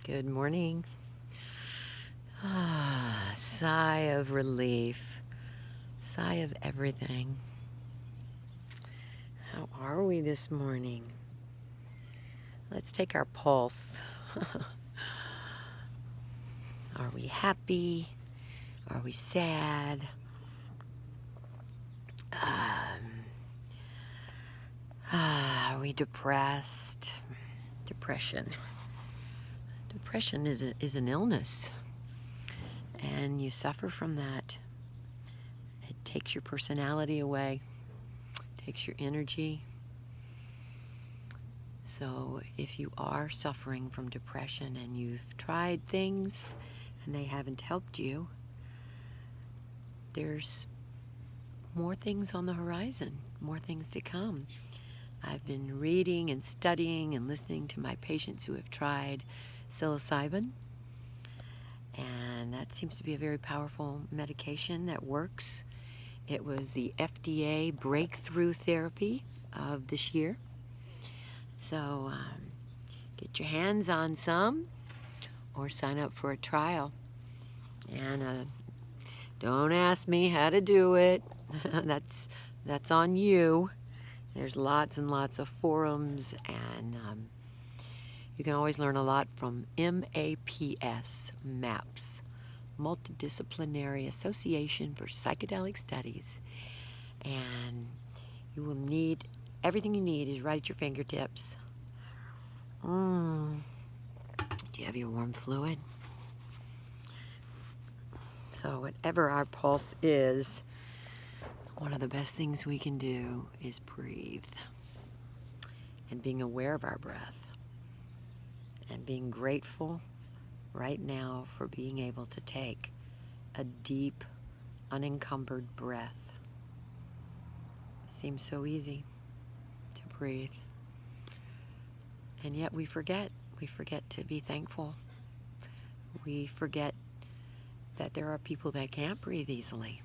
Good morning. Sigh of relief. Sigh of everything. How are we this morning? Let's take our pulse. Are we happy? Are we sad? Are we depressed? Depression. Depression is an illness, and you suffer from that. It takes your personality away, takes your energy. So if you are suffering from depression and you've tried things and they haven't helped you, there's more things on the horizon, more things to come. I've been reading and studying and listening to my patients who have tried psilocybin, and that seems to be a very powerful medication that works. It was the FDA breakthrough therapy of this year. So get your hands on some or sign up for a trial. And don't ask me how to do it. That's on you. There's lots and lots of forums, and you can always learn a lot from MAPS, MAPS, Multidisciplinary Association for Psychedelic Studies. And you will need, everything you need is right at your fingertips. Do you have your warm fluid? So whatever our pulse is, one of the best things we can do is breathe. And being aware of our breath. And being grateful right now for being able to take a deep, unencumbered breath. Seems so easy to breathe. And yet we forget. We forget to be thankful. We forget that there are people that can't breathe easily.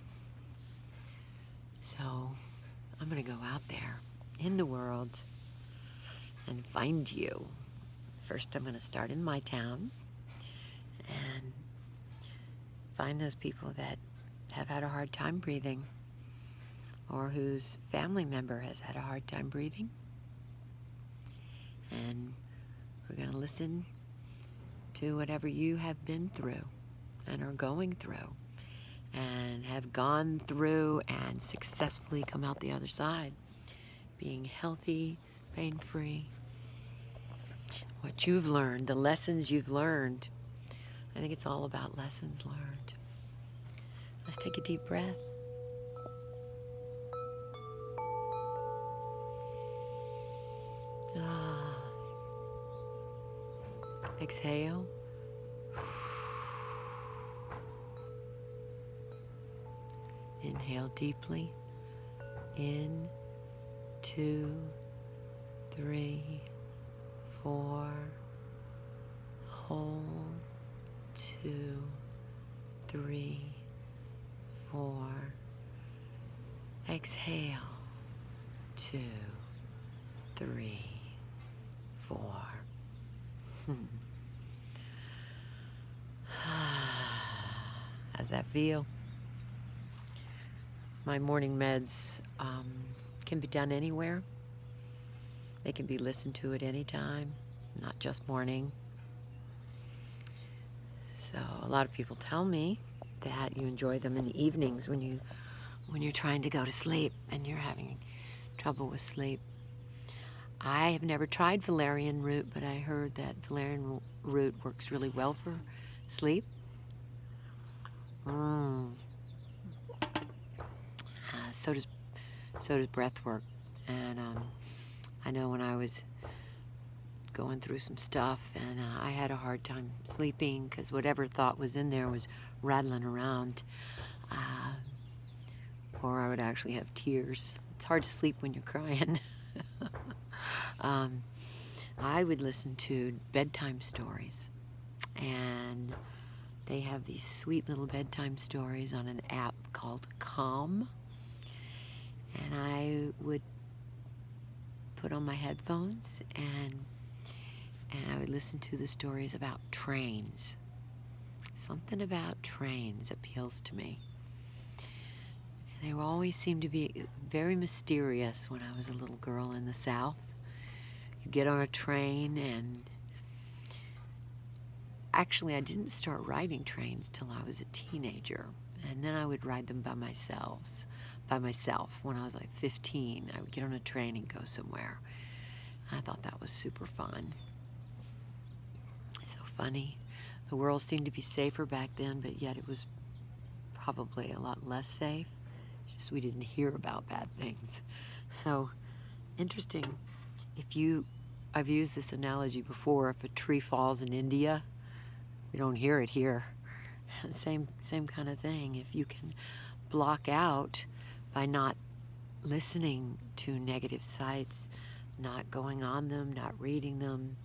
So I'm going to go out there in the world and find you. First, I'm going to start in my town and find those people that have had a hard time breathing or whose family member has had a hard time breathing. And we're going to listen to whatever you have been through and are going through and have gone through and successfully come out the other side, being healthy, pain-free. What you've learned, the lessons you've learned. I think it's all about lessons learned. Let's take a deep breath. Exhale. Inhale deeply. In, 2, 3, 4. Hold. 2, 3, 4. Exhale. 2, 3, 4. How's that feel? My morning meds can be done anywhere. They can be listened to at any time, not just morning. So a lot of people tell me that you enjoy them in the evenings when you're trying to go to sleep and you're having trouble with sleep. I have never tried valerian root, but I heard that valerian root works really well for sleep. So does breath work. And I know when I was going through some stuff and I had a hard time sleeping because whatever thought was in there was rattling around, or I would actually have tears. It's hard to sleep when you're crying. I would listen to bedtime stories, and they have these sweet little bedtime stories on an app called Calm, and I would put on my headphones and I would listen to the stories about trains. Something about trains appeals to me. And they always seemed to be very mysterious when I was a little girl in the South. You get on a train, and actually I didn't start riding trains till I was a teenager. And then I would ride them by myself. When I was like 15, I would get on a train and go somewhere. I thought that was super fun. So funny. The world seemed to be safer back then, but yet it was probably a lot less safe. It's just we didn't hear about bad things. So interesting. I've used this analogy before. If a tree falls in India, we don't hear it here. Same kind of thing. If you can block out by not listening to negative sites, not going on them, not reading them,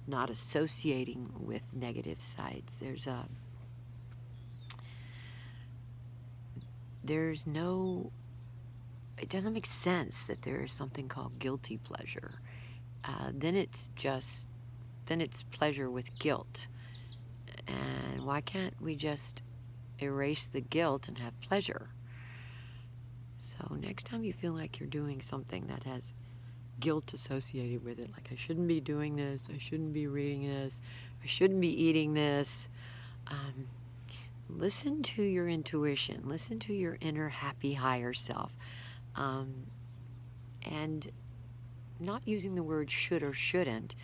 not associating with negative sites, it doesn't make sense that there is something called guilty pleasure. Then it's pleasure with guilt. And why can't we just erase the guilt and have pleasure? So next time you feel like you're doing something that has guilt associated with it, like I shouldn't be doing this, I shouldn't be reading this, I shouldn't be eating this, listen to your intuition, listen to your inner happy higher self, and not using the word should or shouldn't,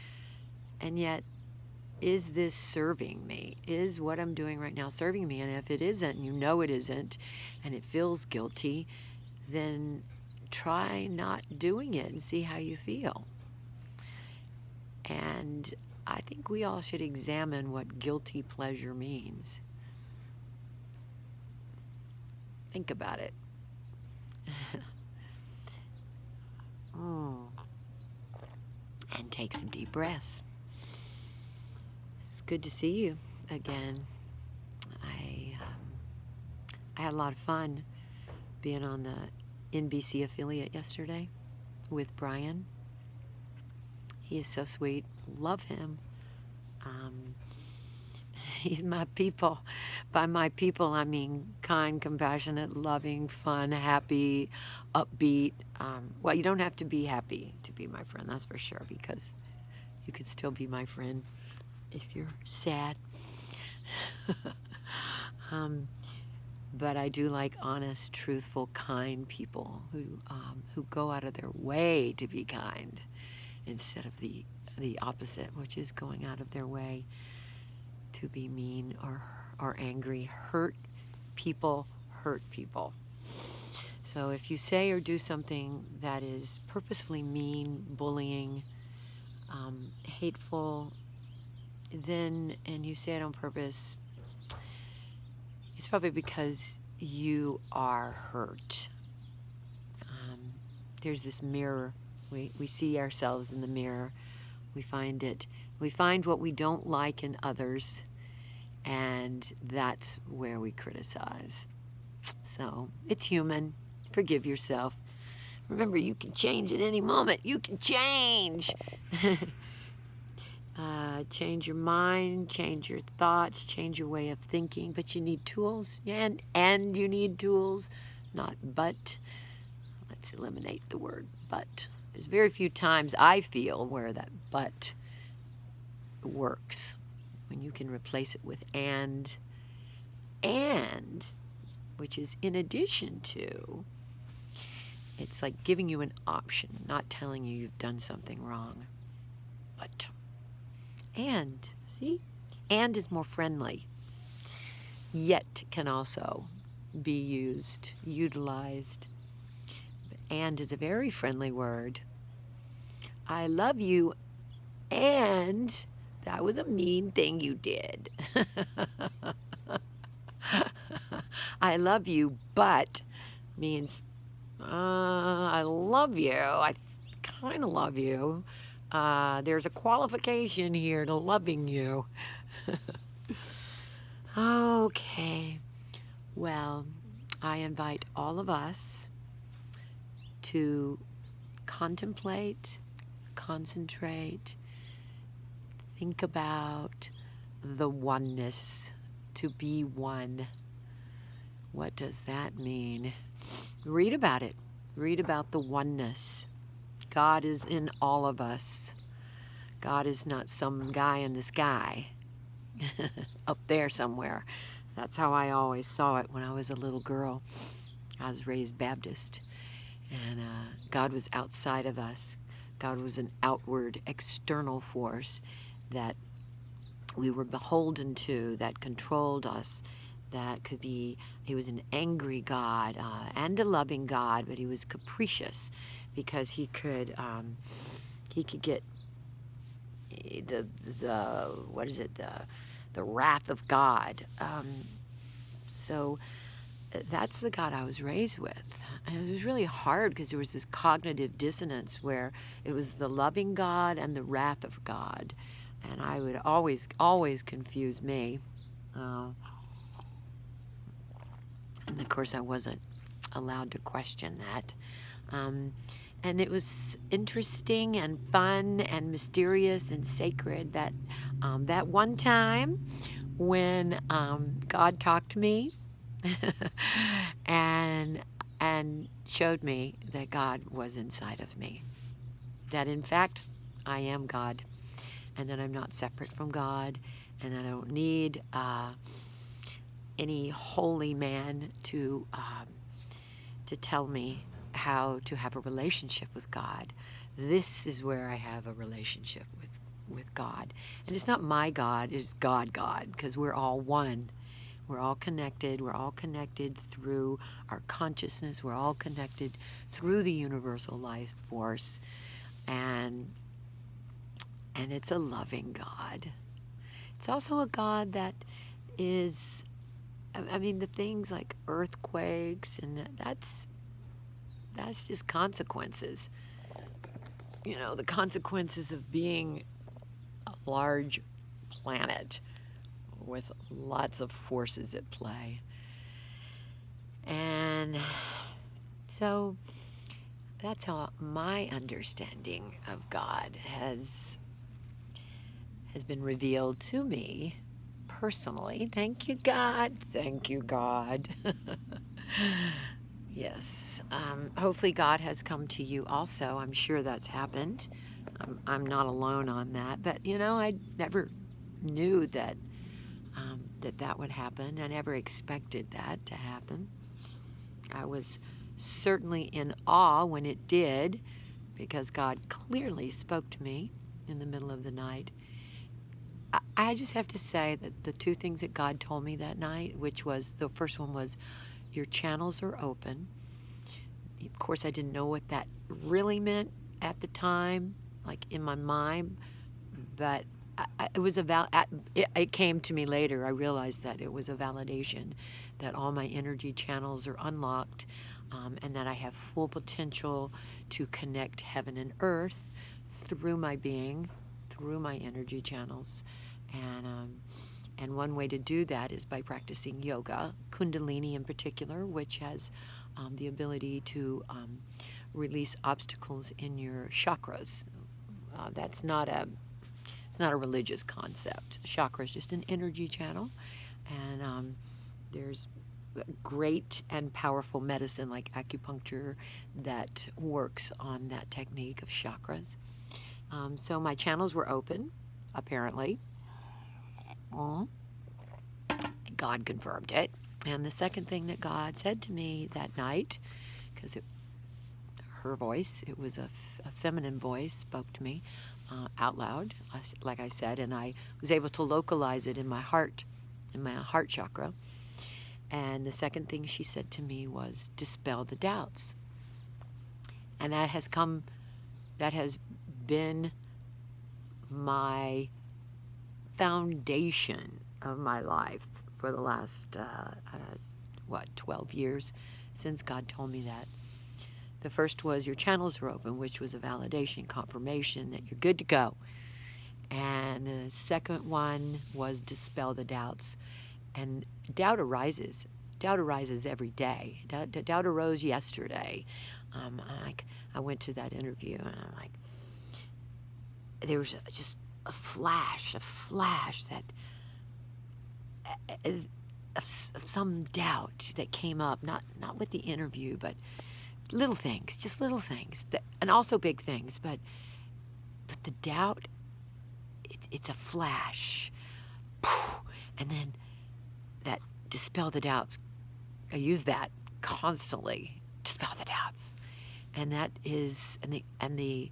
and yet, is this serving me? Is what I'm doing right now serving me? And if it isn't, and you know it isn't, and it feels guilty, then try not doing it and see how you feel. And I think we all should examine what guilty pleasure means. Think about it. And take some deep breaths. It's good to see you again. I had a lot of fun being on the NBC affiliate yesterday with Brian. He is so sweet. Love him. He's my people. By my people, I mean kind, compassionate, loving, fun, happy, upbeat. Well, you don't have to be happy to be my friend, that's for sure, because you could still be my friend if you're sad. But I do like honest, truthful, kind people who go out of their way to be kind instead of the opposite, which is going out of their way to be mean or angry. Hurt people hurt people. So if you say or do something that is purposefully mean, bullying, hateful, and you say it on purpose, it's probably because you are hurt. There's this mirror. We see ourselves in the mirror. We find what we don't like in others, and that's where we criticize. So it's human. Forgive yourself. Remember, you can change at any moment. You can change. Change your mind, change your thoughts, change your way of thinking, but you need tools, and you need tools, not but. Let's eliminate the word but. There's very few times I feel where that but works. When you can replace it with and, which is in addition to, it's like giving you an option, not telling you you've done something wrong. But, see? And is more friendly, yet can also be utilized. And is a very friendly word. I love you, and that was a mean thing you did. I love you, but means I love you. I kind of love you. There's a qualification here to loving you. Okay. Well, I invite all of us to contemplate, concentrate, think about the oneness, to be one. What does that mean? Read about it. Read about the oneness. God is in all of us. God is not some guy in the sky up there somewhere. That's how I always saw it when I was a little girl. I was raised Baptist, and God was outside of us. God was an outward, external force that we were beholden to, that controlled us, that could be, he was an angry God and a loving God, but he was capricious because he could get the wrath of God. So that's the God I was raised with. And it was really hard because there was this cognitive dissonance where it was the loving God and the wrath of God. And I would always confuse me. And of course, I wasn't allowed to question that. And it was interesting and fun and mysterious and sacred that that one time when God talked to me and showed me that God was inside of me. That in fact, I am God, and that I'm not separate from God, and that I don't need any holy man to tell me how to have a relationship with God. This is where I have a relationship with God. And it's not my God, it's God, because we're all one. We're all connected. We're all connected through our consciousness. We're all connected through the universal life force. And it's a loving God. It's also a God that is, I mean, the things like earthquakes, and that's just consequences. You know, the consequences of being a large planet with lots of forces at play. And so that's how my understanding of God has been revealed to me personally. Thank you, God. Thank you, God. Yes. Hopefully God has come to you also. I'm sure that's happened. I'm not alone on that. But, you know, I never knew that that would happen. I never expected that to happen. I was certainly in awe when it did, because God clearly spoke to me in the middle of the night. I just have to say that the two things that God told me that night, which was, the first one was, your channels are open. Of course, I didn't know what that really meant at the time, like in my mind, but it came to me later. I realized that it was a validation that all my energy channels are unlocked, and that I have full potential to connect heaven and earth through my being, through my energy channels. And one way to do that is by practicing yoga, Kundalini in particular, which has the ability to release obstacles in your chakras. It's not a religious concept. Chakra is just an energy channel, and there's great and powerful medicine like acupuncture that works on that technique of chakras. So my channels were open, apparently. God confirmed it. And the second thing that God said to me that night, because her voice, it was a feminine voice, spoke to me out loud, like I said, and I was able to localize it in my heart chakra. And the second thing she said to me was, dispel the doubts. And that has been my foundation of my life for the last 12 years since God told me that. The first was, your channels are open, which was a validation, confirmation that you're good to go. And the second one was, dispel the doubts. And doubt arises. Doubt arises every day. Doubt arose yesterday. I went to that interview, and I'm like, there was just a flash that of some doubt that came up, not with the interview, but little things, just little things, and also big things, but the doubt, it's a flash, and then that dispel the doubts. I use that constantly, dispel the doubts, and that is, and the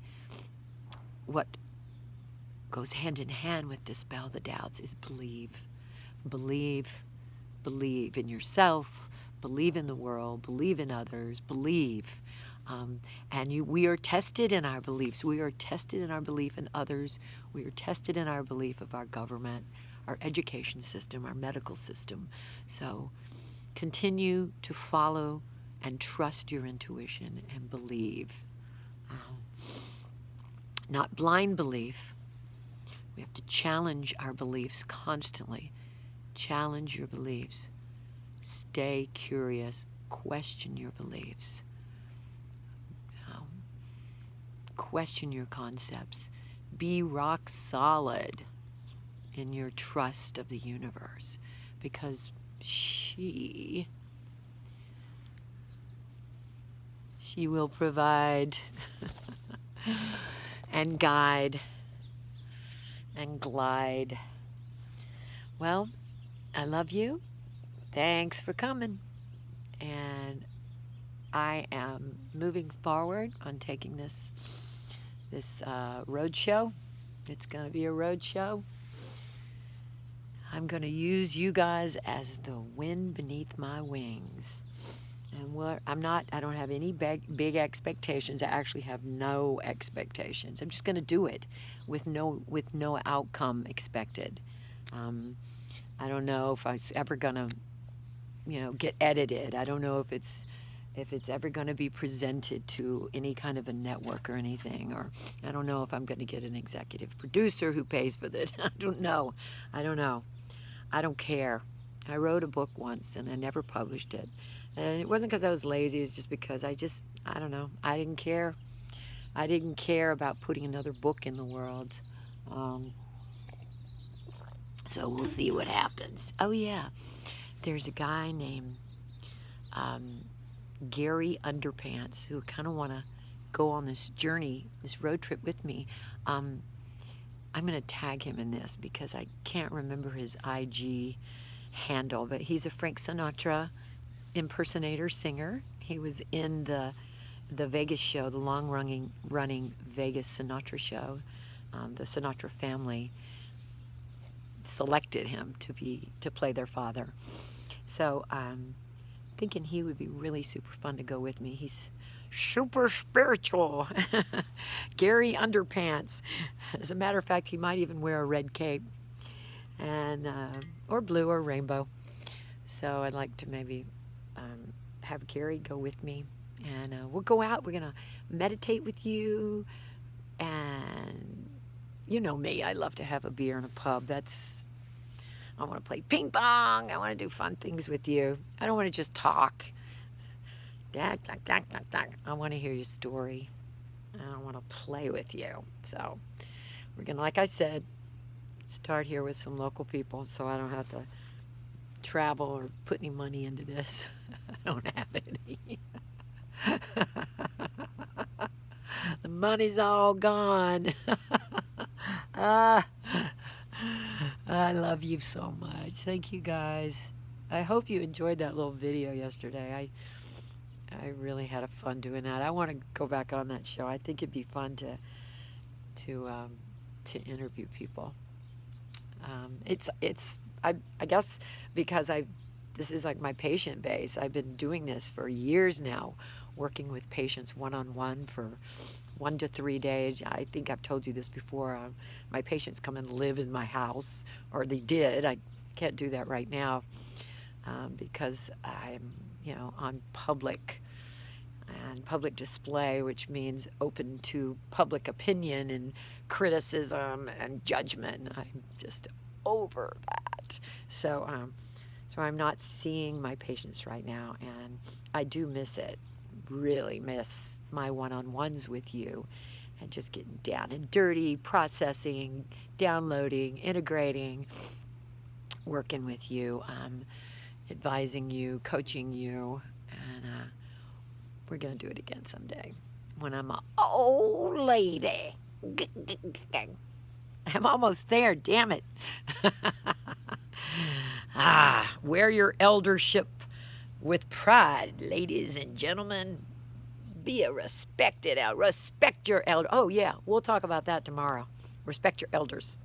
what goes hand in hand with dispel the doubts is believe in yourself, believe in the world, believe in others, believe. We are tested in our beliefs. We are tested in our belief in others. We are tested in our belief of our government, our education system, our medical system. So continue to follow and trust your intuition and believe. Not blind belief. We have to challenge our beliefs constantly. Challenge your beliefs. Stay curious. Question your beliefs. Question your concepts. Be rock solid in your trust of the universe, because she will provide and guide and glide. Well, I love you. Thanks for coming. And I am moving forward on taking this road show. It's going to be a road show. I'm going to use you guys as the wind beneath my wings. And I don't have any big expectations. I actually have no expectations. I'm just going to do it with no outcome expected. I don't know if it's ever going to, get edited. I don't know if it's ever going to be presented to any kind of a network or anything, or I don't know if I'm going to get an executive producer who pays for it. I don't know. I don't care. I wrote a book once and I never published it. And it wasn't because I was lazy. It's just because I don't know. I didn't care. I didn't care about putting another book in the world. So we'll see what happens. Oh, yeah. There's a guy named Gary Underpants who kind of want to go on this journey, this road trip with me. I'm going to tag him in this because I can't remember his IG handle, but he's a Frank Sinatra impersonator, singer. He was in the Vegas show, the long-running Vegas Sinatra show. The Sinatra family selected him to play their father. So I'm thinking he would be really super fun to go with me. He's super spiritual. Gary Underpants. As a matter of fact, he might even wear a red cape, and or blue or rainbow. So I'd like to maybe have Gary go with me, and we'll go out. We're gonna meditate with you, and you know me, I love to have a beer in a pub. I want to play ping pong. I want to do fun things with you. I don't want to just talk. I want to hear your story. I want to play with you. So we're going to, like I said, start here with some local people so I don't have to travel or put any money into this. I don't have any. The money's all gone. I love you so much. Thank you, guys. I hope you enjoyed that little video yesterday. I really had a fun doing that. I want to go back on that show. I think it'd be fun to interview people. I guess because this is like my patient base. I've been doing this for years now, working with patients one-on-one for 1 to 3 days. I think I've told you this before. My patients come and live in my house, or they did. I can't do that right now because I'm, on public display, which means open to public opinion and criticism and judgment. I'm just over that. So I'm not seeing my patients right now, and I do miss it. Really miss my one-on-ones with you, and just getting down and dirty, processing, downloading, integrating, working with you, advising you, coaching you, and we're going to do it again someday when I'm an old lady. I'm almost there, damn it. Wear your eldership with pride, ladies and gentlemen. Be a respected elder. Respect your elder. Oh, yeah, we'll talk about that tomorrow. Respect your elders.